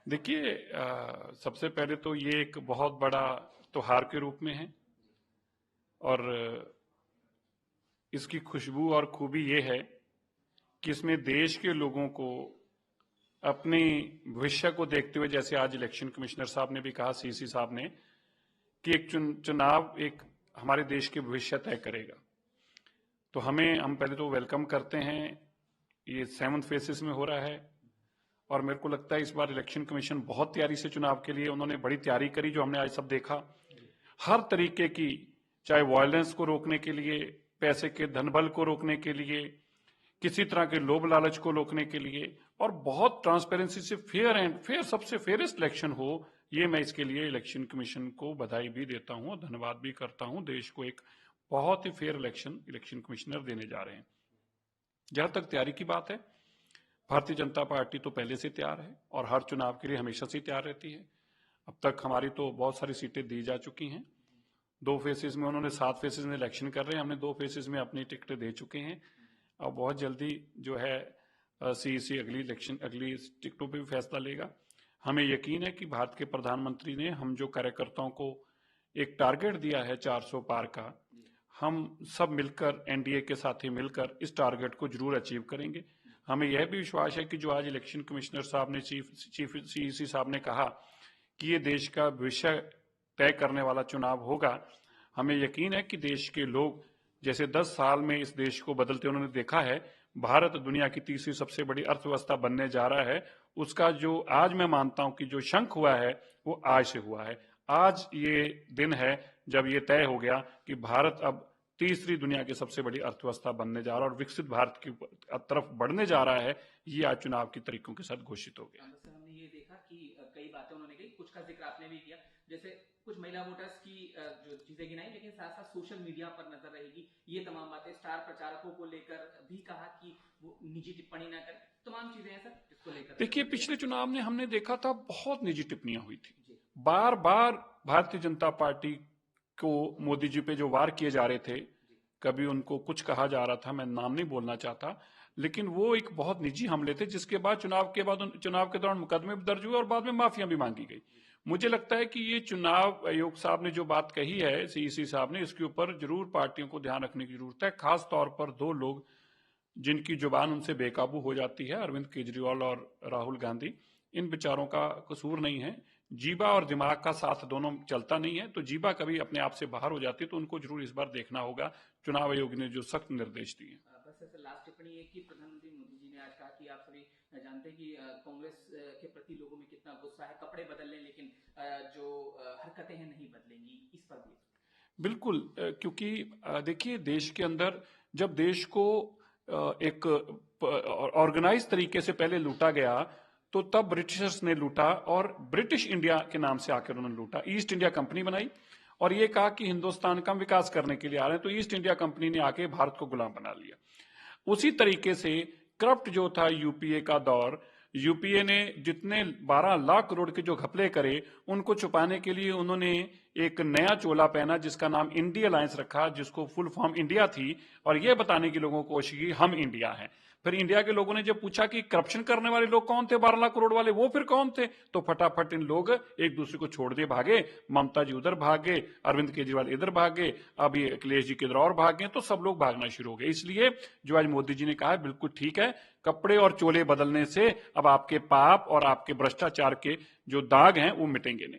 देखिए, सबसे पहले तो ये एक बहुत बड़ा त्योहार के रूप में है और इसकी खुशबू और खूबी ये है कि इसमें देश के लोगों को अपने भविष्य को देखते हुए, जैसे आज इलेक्शन कमिश्नर साहब ने भी कहा, सीसी साहब ने, कि एक चुनाव एक हमारे देश के भविष्य तय करेगा। तो हम पहले तो वेलकम करते हैं। ये 7th फेसेस में हो रहा है और मेरे को लगता है इस बार इलेक्शन कमीशन बहुत तैयारी से चुनाव के लिए उन्होंने बड़ी तैयारी करी, जो हमने आज सब देखा। हर तरीके की, चाहे वायलेंस को रोकने के लिए, पैसे के धनबल को रोकने के लिए, किसी तरह के लोभ लालच को रोकने के लिए, और बहुत ट्रांसपेरेंसी से फेयर सबसे फेयरेस्ट इलेक्शन हो, ये मैं इसके लिए इलेक्शन कमीशन को बधाई भी देता हूं और धन्यवाद भी करता हूं। देश को एक बहुत ही फेयर इलेक्शन कमिश्नर देने जा रहे हैं। जहां तक तैयारी की बात है, भारतीय जनता पार्टी तो पहले से तैयार है और हर चुनाव के लिए हमेशा से तैयार रहती है। अब तक हमारी तो बहुत सारी सीटें दी जा चुकी हैं। 2 फेसेस में उन्होंने 7 फेसेस में इलेक्शन कर रहे हैं, हमने 2 फेसेस में अपनी टिकटें दे चुके हैं। अब बहुत जल्दी जो है सीईसी अगली टिकटों पे भी फैसला लेगा। हमें यकीन है कि भारत के प्रधानमंत्री ने हम जो कार्यकर्ताओं को एक टारगेट दिया है 400 पार का, हम सब मिलकर, एनडीए के साथी मिलकर इस टारगेट को जरूर अचीव करेंगे। हमें यह भी विश्वास है कि जो आज इलेक्शन कमिश्नर साहब ने, चीफ सीईसी साहब ने कहा कि ये देश का भविष्य तय करने वाला चुनाव होगा, हमें यकीन है कि देश के लोग, जैसे 10 साल में इस देश को बदलते उन्होंने देखा है, भारत दुनिया की तीसरी सबसे बड़ी अर्थव्यवस्था बनने जा रहा है। उसका जो आज मैं मानता हूं कि जो शंख हुआ है वो आज से हुआ है। आज ये दिन है जब ये तय हो गया कि भारत अब तीसरी दुनिया की सबसे बड़ी अर्थव्यवस्था बनने जा रहा है और विकसित भारत की तरफ बढ़ने जा रहा है। ये आज चुनाव के तरीकों के साथ घोषित हो गया। हमने ये देखा कि कई बातें उन्होंने कही, कुछ का जिक्र आपने भी किया, जैसे कुछ महिला वोटर्स की जो चीजें गिनाई, लेकिन साथ साथ सोशल मीडिया पर नजर रहेगी। ये तमाम बातें, स्टार प्रचारकों को लेकर भी कहा कि वो निजी टिप्पणी न करें, तमाम चीजें हैं सर इसको लेकर। देखिए, पिछले चुनाव में हमने देखा था बहुत निजी टिप्पणियां हुई थी। बार बार भारतीय जनता पार्टी को मोदी जी पे जो वार किए जा रहे थे, कभी उनको कुछ कहा जा रहा था, मैं नाम नहीं बोलना चाहता, लेकिन वो एक बहुत निजी हमले थे, जिसके बाद चुनाव के दौरान मुकदमे भी दर्ज हुए और बाद में माफिया भी मांगी गई। मुझे लगता है कि ये चुनाव आयोग साहब ने जो बात कही है, सीईसी साहब ने, इसके ऊपर जरूर पार्टियों को ध्यान रखने की जरूरत है। खास तौर पर 2 लोग जिनकी जुबान उनसे बेकाबू हो जाती है, अरविंद केजरीवाल और राहुल गांधी। इन बेचारों का कसूर नहीं है, जीबा और दिमाग का साथ दोनों चलता नहीं है, तो जीबा कभी अपने आप से बाहर हो जाती है, तो उनको जरूर इस बार देखना होगा। चुनाव आयोग ने जो सख्त निर्देश दिए। लास्ट टिप्पणी है कि प्रधानमंत्री मोदी जी ने आज कहा कि आप सभी जानते हैं कि कांग्रेस के प्रति लोगों में कितना गुस्सा है, कपड़े बदल लें लेकिन जो हरकतें हैं नहीं बदलेंगी, इस पर भी। बिल्कुल, क्योंकि देखिए, देश के अंदर जब देश को एक ऑर्गेनाइज तरीके से पहले लूटा गया, तो तब ब्रिटिशर्स ने लूटा और ब्रिटिश इंडिया के नाम से आकर उन्होंने लूटा। ईस्ट इंडिया कंपनी बनाई और ये कहा कि हिंदुस्तान का विकास करने के लिए आ रहे हैं, तो ईस्ट इंडिया कंपनी ने आके भारत को गुलाम बना लिया। उसी तरीके से करप्ट जो था यूपीए का दौर, यूपीए ने जितने 12 लाख करोड़ के जो घपले करे, उनको छुपाने के लिए उन्होंने एक नया चोला पहना जिसका नाम इंडिया अलायंस रखा, जिसको फुल फॉर्म इंडिया थी, और यह बताने की लोगों को कोशिश की हम इंडिया हैं। फिर इंडिया के लोगों ने जब पूछा कि करप्शन करने वाले लोग कौन थे, 12 लाख करोड़ वाले, वो फिर कौन थे, तो फटाफट इन लोग एक दूसरे को छोड़ दिए भागे। ममता जी उधर भागे, अरविंद केजरीवाल इधर भागे, अब ये अखिलेश जी किधर और भाग गए, तो सब लोग भागना शुरू हो गए। इसलिए जो आज मोदी जी ने कहा है बिल्कुल ठीक है, कपड़े और चोले बदलने से अब आपके पाप और आपके भ्रष्टाचार के जो दाग हैं वो मिटेंगे नहीं।